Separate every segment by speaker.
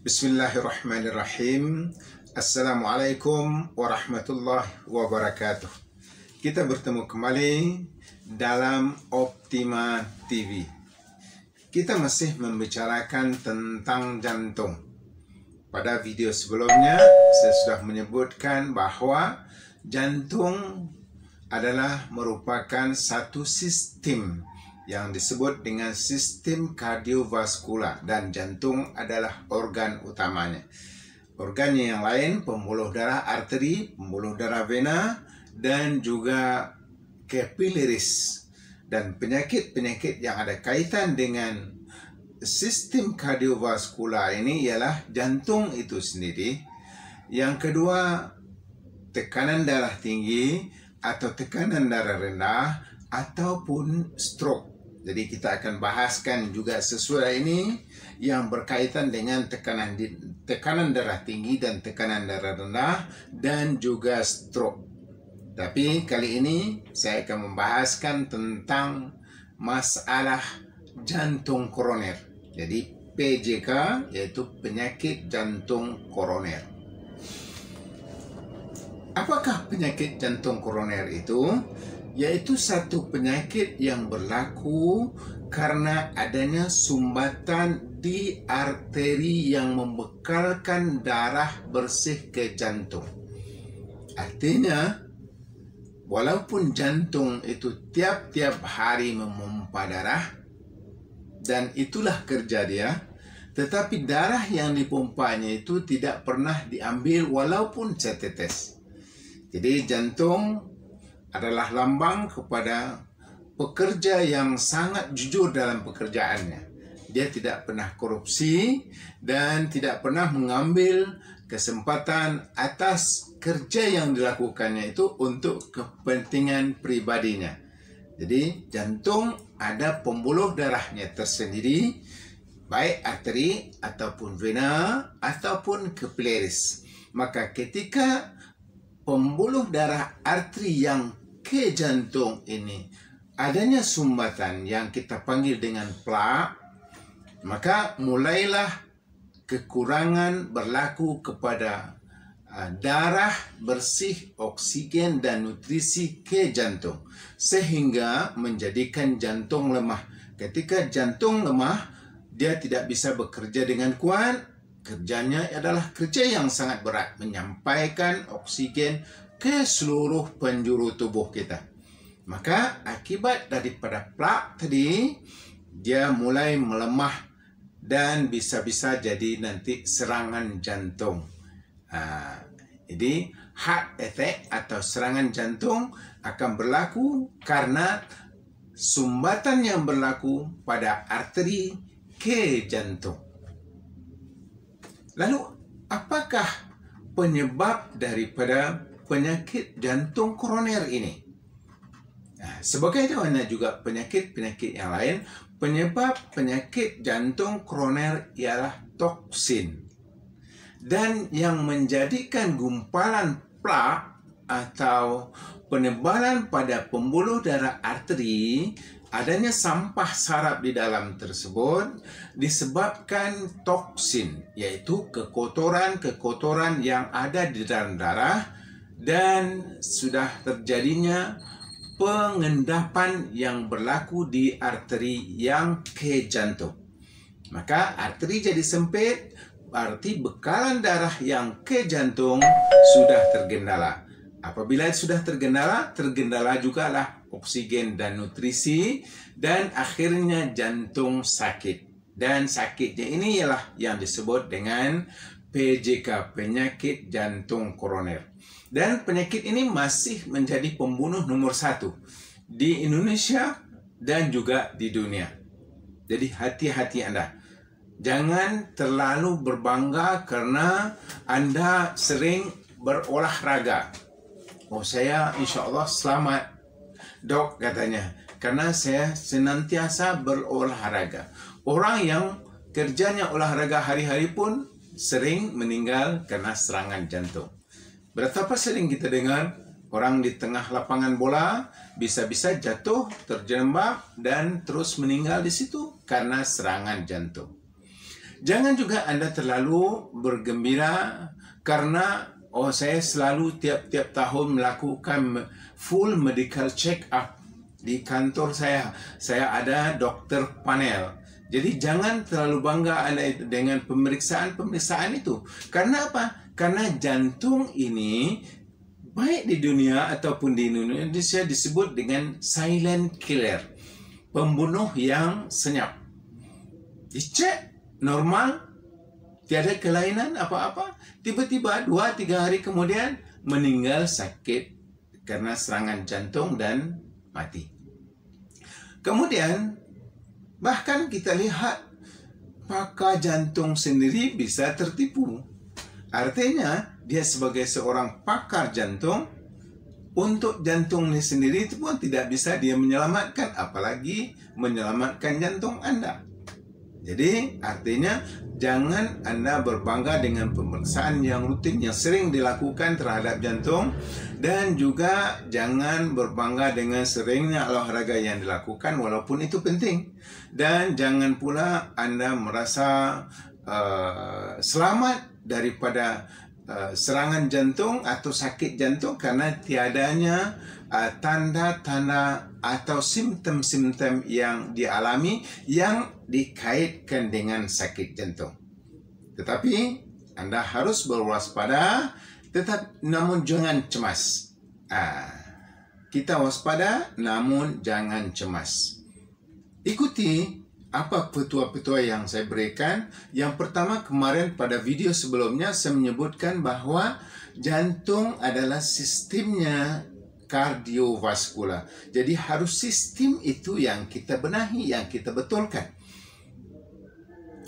Speaker 1: Bismillahirrahmanirrahim. Assalamualaikum warahmatullahi wabarakatuh. Kita bertemu kembali dalam Optima TV. Kita masih membicarakan tentang jantung. Pada video sebelumnya, saya sudah menyebutkan bahwa jantung adalah merupakan satu sistem yang disebut dengan sistem kardiovaskular, dan jantung adalah organ utamanya. Organnya yang lain, pembuluh darah arteri, pembuluh darah vena, dan juga capillaries. Dan penyakit-penyakit yang ada kaitan dengan sistem kardiovaskular ini ialah jantung itu sendiri. Yang kedua, tekanan darah tinggi atau tekanan darah rendah ataupun stroke. Jadi kita akan bahaskan juga sesuai ini yang berkaitan dengan tekanan darah tinggi dan tekanan darah rendah dan juga stroke. Tapi kali ini saya akan membahaskan tentang masalah jantung koroner. Jadi PJK, yaitu penyakit jantung koroner. Apakah penyakit jantung koroner itu? Yaitu satu penyakit yang berlaku karena adanya sumbatan di arteri yang membekalkan darah bersih ke jantung. Artinya, walaupun jantung itu tiap-tiap hari memompa darah, dan itulah kerja dia, tetapi darah yang dipompanya itu tidak pernah diambil walaupun setetes. Jadi jantung adalah lambang kepada pekerja yang sangat jujur dalam pekerjaannya. Dia tidak pernah korupsi dan tidak pernah mengambil kesempatan atas kerja yang dilakukannya itu untuk kepentingan pribadinya. Jadi jantung ada pembuluh darahnya tersendiri, baik arteri ataupun vena ataupun capillaries. Maka ketika pembuluh darah arteri yang ke jantung ini adanya sumbatan yang kita panggil dengan plak, maka mulailah kekurangan berlaku kepada darah bersih, oksigen dan nutrisi ke jantung, sehingga menjadikan jantung lemah. Ketika jantung lemah, dia tidak bisa bekerja dengan kuat. Kerjanya adalah kerja yang sangat berat, menyampaikan oksigen ke seluruh penjuru tubuh kita. Maka akibat daripada plak tadi, dia mulai melemah dan bisa-bisa jadi nanti serangan jantung. Jadi heart attack atau serangan jantung akan berlaku karena sumbatan yang berlaku pada arteri ke jantung. Lalu apakah penyebab daripada penyakit jantung koroner ini? Sebagaimana juga penyakit-penyakit yang lain, penyebab penyakit jantung koroner ialah toksin. Dan yang menjadikan gumpalan plak atau penebalan pada pembuluh darah arteri, adanya sampah saraf di dalam tersebut disebabkan toksin, yaitu kekotoran-kekotoran yang ada di dalam darah, dan sudah terjadinya pengendapan yang berlaku di arteri yang ke jantung. Maka arteri jadi sempit, berarti bekalan darah yang ke jantung sudah tergendala. Apabila sudah tergendala jugalah oksigen dan nutrisi, dan akhirnya jantung sakit. Dan sakitnya ini ialah yang disebut dengan PJK, penyakit jantung koroner. Dan penyakit ini masih menjadi pembunuh nomor 1 di Indonesia dan juga di dunia. Jadi hati-hati Anda. Jangan terlalu berbangga karena Anda sering berolahraga. Oh, saya insya Allah selamat, dok, katanya, karena saya senantiasa berolahraga. Orang yang kerjanya olahraga hari-hari pun sering meninggal karena serangan jantung. Betapa sering kita dengar orang di tengah lapangan bola bisa-bisa jatuh, terjerembab, dan terus meninggal di situ karena serangan jantung. Jangan juga Anda terlalu bergembira karena saya selalu tiap-tiap tahun melakukan full medical check up di kantor saya. Saya ada dokter panel. Jadi jangan terlalu bangga Anda dengan pemeriksaan itu. Karena apa? Karena jantung ini baik di dunia ataupun di Indonesia disebut dengan silent killer, pembunuh yang senyap. Dicek normal, tiada kelainan apa-apa, tiba-tiba 2-3 hari kemudian meninggal sakit karena serangan jantung dan mati. Kemudian bahkan kita lihat pakar jantung sendiri bisa tertipu. Artinya dia sebagai seorang pakar jantung, untuk jantungnya sendiri itu pun tidak bisa dia menyelamatkan, apalagi menyelamatkan jantung Anda. Jadi artinya jangan Anda berbangga dengan pemeriksaan yang rutin yang sering dilakukan terhadap jantung, dan juga jangan berbangga dengan seringnya olahraga yang dilakukan walaupun itu penting, dan jangan pula Anda merasa selamat daripada serangan jantung atau sakit jantung karena tiadanya tanda-tanda atau simptom-simptom yang dialami yang dikaitkan dengan sakit jantung. Tetapi Anda harus berwaspada, namun jangan cemas. Kita waspada, namun jangan cemas. Ikuti apa petua-petua yang saya berikan. Yang pertama, kemarin pada video sebelumnya saya menyebutkan bahwa jantung adalah sistemnya kardiovaskular. Jadi harus sistem itu yang kita benahi, yang kita betulkan.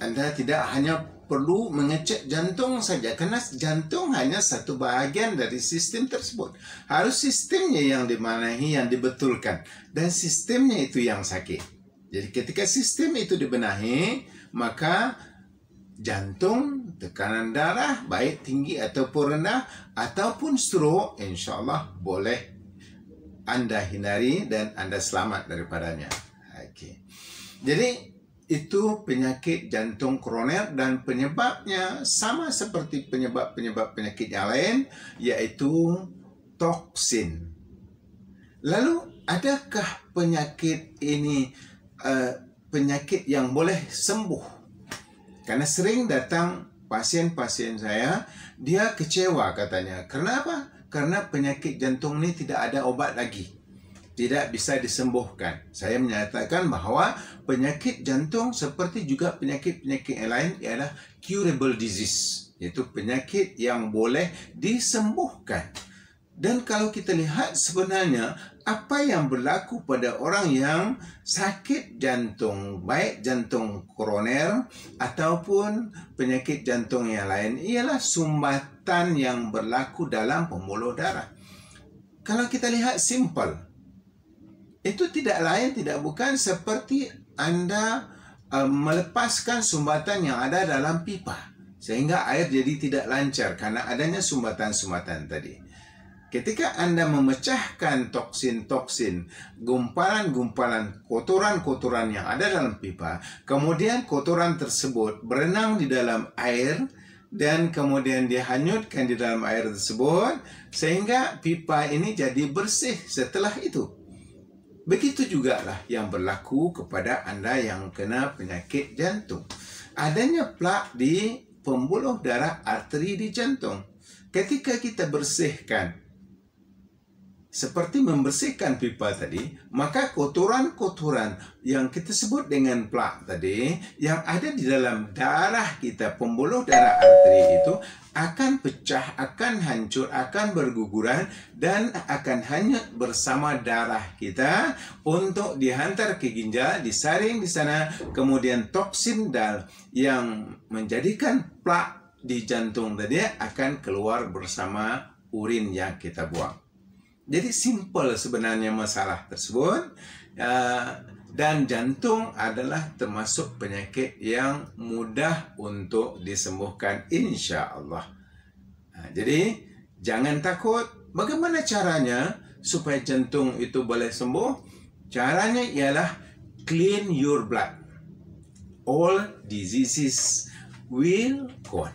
Speaker 1: Anda tidak hanya perlu mengecek jantung saja, karena jantung hanya satu bahagian dari sistem tersebut. Harus sistemnya yang dibenahi, yang dibetulkan, dan sistemnya itu yang sakit. Jadi ketika sistem itu dibenahi, maka jantung, tekanan darah, baik tinggi ataupun rendah, ataupun stroke, insya Allah boleh Anda hindari dan Anda selamat daripadanya. Jadi itu penyakit jantung kroner, dan penyebabnya sama seperti penyebab-penyebab penyakit yang lain, yaitu toksin. Lalu adakah penyakit ini penyakit yang boleh sembuh? Karena sering datang pasien-pasien saya, dia kecewa katanya. Kenapa? Karena penyakit jantung ini tidak ada obat lagi, tidak bisa disembuhkan. Saya menyatakan bahwa penyakit jantung seperti juga penyakit-penyakit yang lain ialah curable disease, yaitu penyakit yang boleh disembuhkan. Dan kalau kita lihat sebenarnya apa yang berlaku pada orang yang sakit jantung, baik jantung koroner ataupun penyakit jantung yang lain, ialah sumbatan yang berlaku dalam pembuluh darah. Kalau kita lihat simple, itu tidak lain tidak bukan seperti Anda melepaskan sumbatan yang ada dalam pipa, sehingga air jadi tidak lancar karena adanya sumbatan-sumbatan tadi. Ketika Anda memecahkan toksin-toksin, gumpalan-gumpalan, kotoran-kotoran yang ada dalam pipa, kemudian kotoran tersebut berenang di dalam air, dan kemudian dihanyutkan di dalam air tersebut, sehingga pipa ini jadi bersih setelah itu. Begitu juga lah yang berlaku kepada Anda yang kena penyakit jantung. Adanya plak di pembuluh darah arteri di jantung. Ketika kita bersihkan, seperti membersihkan pipa tadi, maka kotoran-kotoran yang kita sebut dengan plak tadi, yang ada di dalam darah kita, pembuluh darah arteri itu, akan pecah, akan hancur, akan berguguran, dan akan hanyut bersama darah kita untuk dihantar ke ginjal, disaring di sana, kemudian toksin yang menjadikan plak di jantung tadi akan keluar bersama urin yang kita buang. Jadi simple sebenarnya masalah tersebut, dan jantung adalah termasuk penyakit yang mudah untuk disembuhkan insya Allah. Jadi jangan takut. Bagaimana caranya supaya jantung itu boleh sembuh? Caranya ialah clean your blood. All diseases will gone.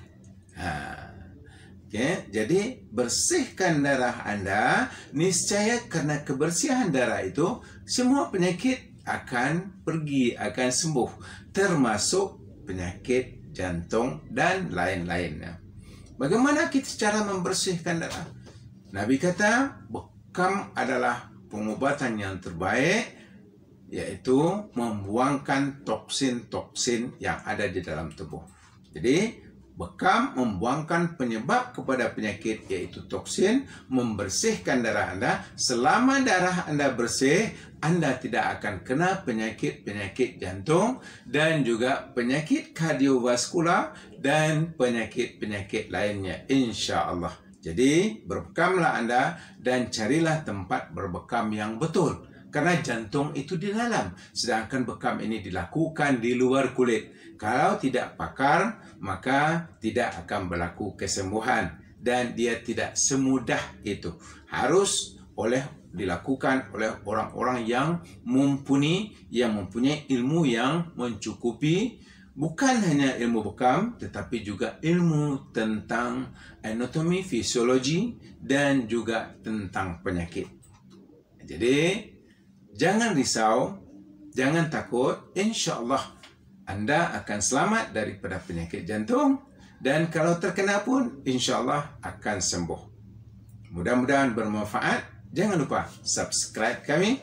Speaker 1: Okay, jadi bersihkan darah Anda, niscaya karena kebersihan darah itu semua penyakit akan pergi, akan sembuh, termasuk penyakit jantung dan lain-lainnya. Bagaimana kita cara membersihkan darah? Nabi kata bekam adalah pengobatan yang terbaik, yaitu membuangkan toksin-toksin yang ada di dalam tubuh. Jadi bekam membuangkan penyebab kepada penyakit, yaitu toksin, membersihkan darah Anda. Selama darah Anda bersih, Anda tidak akan kena penyakit-penyakit jantung dan juga penyakit kardiovaskular dan penyakit-penyakit lainnya, insya Allah. Jadi berbekamlah Anda dan carilah tempat berbekam yang betul. Karena jantung itu di dalam, sedangkan bekam ini dilakukan di luar kulit. Kalau tidak pakar, maka tidak akan berlaku kesembuhan. Dan dia tidak semudah itu. Harus dilakukan oleh orang-orang yang mempunyai ilmu yang mencukupi. Bukan hanya ilmu bekam, tetapi juga ilmu tentang anatomi, fisiologi, dan juga tentang penyakit. Jadi, jangan risau, jangan takut, insya Allah Anda akan selamat daripada penyakit jantung, dan kalau terkena pun insya Allah akan sembuh. Mudah-mudahan bermanfaat. Jangan lupa subscribe kami.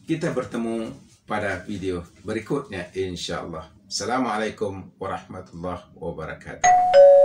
Speaker 1: Kita bertemu pada video berikutnya insya Allah. Assalamualaikum warahmatullahi wabarakatuh.